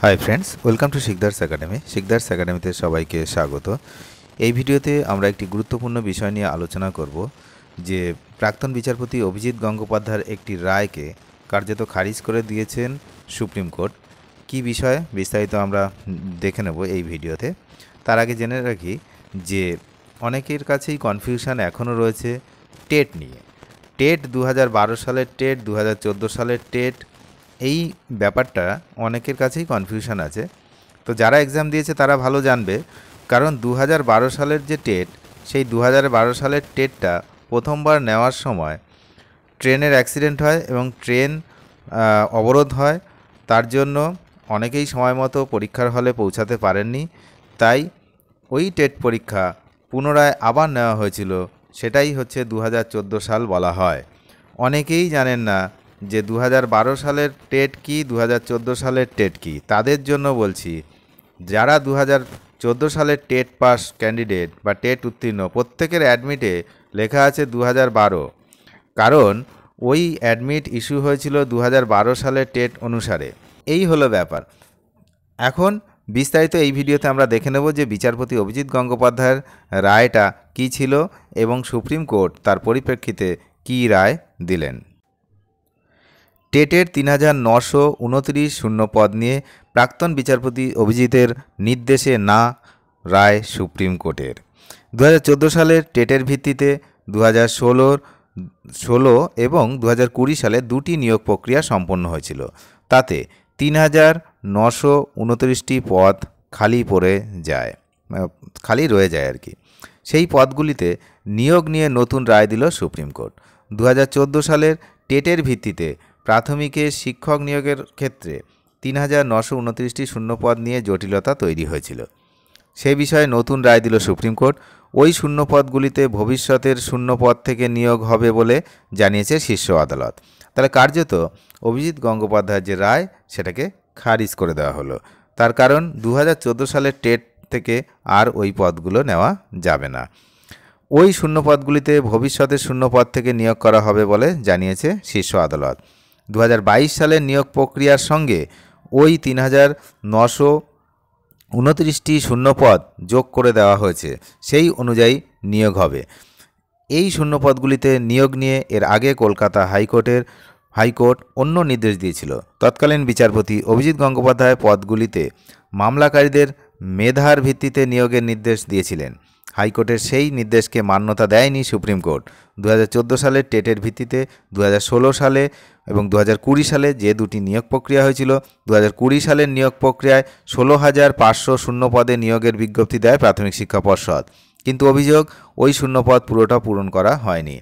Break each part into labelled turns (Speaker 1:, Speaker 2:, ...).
Speaker 1: Hi friends, welcome to Sikdar's academy. Sikdar's একাডেমিতে সবাইকে স্বাগত। এই ভিডিওতে আমরা একটি গুরুত্বপূর্ণ বিষয় নিয়ে আলোচনা করব যে প্রাক্তন বিচারপতি অভিজিৎ গঙ্গোপাধ্যায়ের একটি রায়কে কার্যত খারিজ করে দিয়েছেন সুপ্রিম কোর্ট। কী বিষয়ে বিস্তারিত আমরা দেখে নেব এই ভিডিওতে। তার আগে জেনে রাখি যে অনেকের কাছেই কনফিউশন এখনও রয়েছে টেট নিয়ে। টেট 2012 সালের টেট, 2014 সালের টেট, এই ব্যাপারটা অনেকের কাছেই কনফিউশন আছে। তো যারা এক্সাম দিয়েছে তারা ভালো জানবে, কারণ 2012 সালের যে টেট, সেই 2012 সালের টেটটা প্রথমবার নেওয়ার সময় ট্রেনের অ্যাক্সিডেন্ট হয় এবং ট্রেন অবরোধ হয়। তার জন্য অনেকেই সময় মতো পরীক্ষার হলে পৌঁছাতে পারেননি, তাই ওই টেট পরীক্ষা পুনরায় আবার নেওয়া হয়েছিল। সেটাই হচ্ছে 2014 সাল বলা হয়। অনেকেই জানেন না যে 2012 সালের টেট কি, 2014 সালের টেট কি। তাদের জন্য বলছি, যারা 2014 সালের টেট পাস ক্যান্ডিডেট বা টেট উত্তীর্ণ, প্রত্যেকের অ্যাডমিটে লেখা আছে 2012, কারণ ওই অ্যাডমিট ইস্যু হয়েছিল 2012 সালের টেট অনুসারে। এই হলো ব্যাপার। এখন বিস্তারিত এই ভিডিওতে আমরা দেখে নেব যে বিচারপতি অভিজিৎ গঙ্গোপাধ্যায়ের রায়টা কী ছিল এবং সুপ্রিম কোর্ট তার পরিপ্রেক্ষিতে কী রায় দিলেন। টেটের 3929 শূন্যপদ নিয়ে প্রাক্তন বিচারপতি অভিজিতের নির্দেশে না রায় সুপ্রিম কোর্টের। 2014 সালের টেটের ভিত্তিতে 2016 এবং 2020 সালে দুটি নিয়োগ প্রক্রিয়া সম্পন্ন হয়েছিল। তাতে 3929টি পদ খালি রয়ে যায় আর কি। সেই পদগুলিতে নিয়োগ নিয়ে নতুন রায় দিল সুপ্রিম কোর্ট। 2014 সালের টেটের ভিত্তিতে প্রাথমিকে শিক্ষক নিয়োগের ক্ষেত্রে 3929টি শূন্যপদ নিয়ে জটিলতা তৈরি হয়েছিল। সে বিষয়ে নতুন রায় দিল সুপ্রিম কোর্ট। ওই শূন্যপদগুলিতে ভবিষ্যতের শূন্যপদ থেকে নিয়োগ হবে বলে জানিয়েছে শীর্ষ আদালত। তাহলে কার্যত অভিজিৎ গঙ্গোপাধ্যায়ের যে রায়, সেটাকে খারিজ করে দেওয়া হলো। তার কারণ 2014 সালের টেট থেকে আর ওই পদগুলো নেওয়া যাবে না। ওই শূন্যপদগুলিতে ভবিষ্যতের শূন্যপদ থেকে নিয়োগ করা হবে বলে জানিয়েছে শীর্ষ আদালত। 2022 সালের নিয়োগ প্রক্রিয়ার সঙ্গে ওই 3929টি শূন্যপদ যোগ করে দেওয়া হয়েছে, সেই অনুযায়ী নিয়োগ হবে। এই শূন্যপদগুলিতে নিয়োগ নিয়ে এর আগে কলকাতা হাইকোর্ট অন্য নির্দেশ দিয়েছিল। তৎকালীন বিচারপতি অভিজিৎ গঙ্গোপাধ্যায় পদগুলিতে মামলাকারীদের মেধার ভিত্তিতে নিয়োগের নির্দেশ দিয়েছিলেন। হাইকোর্টের সেই নির্দেশকে মান্যতা দেয়নি সুপ্রিম কোর্ট। 2014 সালের টেটের ভিত্তিতে 2016 সালে এবং 2020 সালে যে দুটি নিয়োগ প্রক্রিয়া হয়েছিল, 2020 সালের নিয়োগ প্রক্রিয়ায় 16,500 শূন্যপদে নিয়োগের বিজ্ঞপ্তি দেয় প্রাথমিক শিক্ষা পর্ষদ, কিন্তু অভিযোগ ওই শূন্যপদ পুরোটা পূরণ করা হয়নি।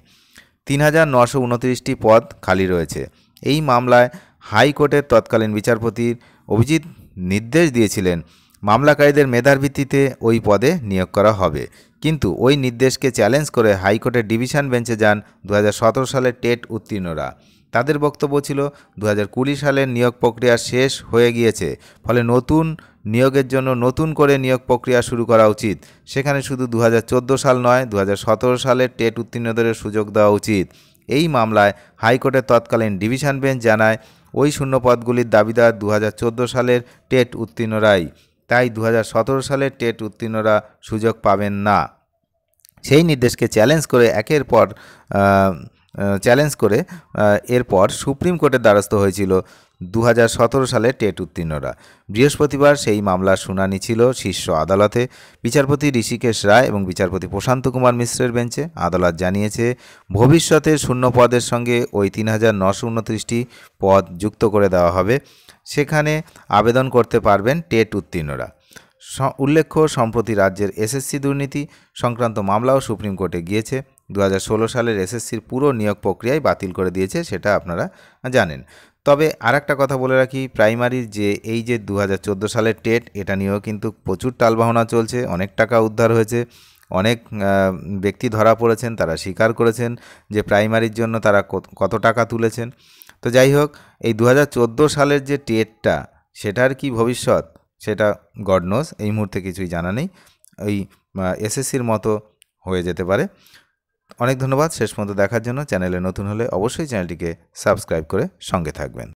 Speaker 1: 3929টি পদ খালি রয়েছে। এই মামলায় হাইকোর্টের তৎকালীন বিচারপতি অভিজিৎ নির্দেশ দিয়েছিলেন মামলাকারীদের মেধার ভিত্তিতে ওই পদে নিয়োগ করা হবে, কিন্তু ওই নির্দেশকে চ্যালেঞ্জ করে হাইকোর্টের ডিভিশন বেঞ্চে যান 2017 সালের টেট উত্তীর্ণরা। তাদের বক্তব্য ছিল 2020 সালের নিয়োগ প্রক্রিয়া শেষ হয়ে গিয়েছে, ফলে নতুন নিয়োগের জন্য নতুন করে নিয়োগ প্রক্রিয়া শুরু করা উচিত। সেখানে শুধু 2014 সাল নয়, 2017 সালের টেট উত্তীর্ণদের সুযোগ দেওয়া উচিত। এই মামলায় হাইকোর্টের তৎকালীন ডিভিশন বেঞ্চ জানায় ওই শূন্যপদগুলির দাবিদার 2014 সালের টেট উত্তীর্ণরাই, তাই 2017 সালের টেট উত্তীর্ণরা সুযোগ পাবেন না। সেই নির্দেশকে চ্যালেঞ্জ করে এরপর সুপ্রিম কোর্টের দ্বারস্থ হয়েছিল 2017 সালে টেট উত্তীর্ণরা। বৃহস্পতিবার সেই মামলার শুনানি ছিল শীর্ষ আদালতে। বিচারপতি ঋষিকেশ রায় এবং বিচারপতি প্রশান্ত কুমার মিশ্রের বেঞ্চে আদালত জানিয়েছে ভবিষ্যতের শূন্য পদের সঙ্গে ওই 3929টি পদ যুক্ত করে দেওয়া হবে। সেখানে আবেদন করতে পারবেন টেট উত্তীর্ণরা। উল্লেখ্য, সম্প্রতি রাজ্যের এসএসসি দুর্নীতি সংক্রান্ত মামলাও সুপ্রিম কোর্টে গিয়েছে। 2016 সালের এসএসসির পুরো নিয়োগ প্রক্রিয়ায় বাতিল করে দিয়েছে, সেটা আপনারা জানেন। তবে আরেকটা কথা বলে রাখি, প্রাইমারির এই যে 2014 সালের টেট, এটা নিয়েও কিন্তু প্রচুর টালবাহনা চলছে। অনেক টাকা উদ্ধার হয়েছে, অনেক ব্যক্তি ধরা পড়েছেন, তারা স্বীকার করেছেন যে প্রাইমারির জন্য তারা কত টাকা তুলেছেন। তো যাই হোক, এই 2014 সালের যে টেটটা, সেটার কি ভবিষ্যৎ, সেটা গড নোজ, এই মুহূর্তে কিছুই জানা নেই। ওই এসএসসির মতো হয়ে যেতে পারে। অনেক ধন্যবাদ শেষ পর্যন্ত দেখার জন্য। চ্যানেলে নতুন হলে অবশ্যই চ্যানেলটিকে সাবস্ক্রাইব করে সঙ্গে থাকবেন।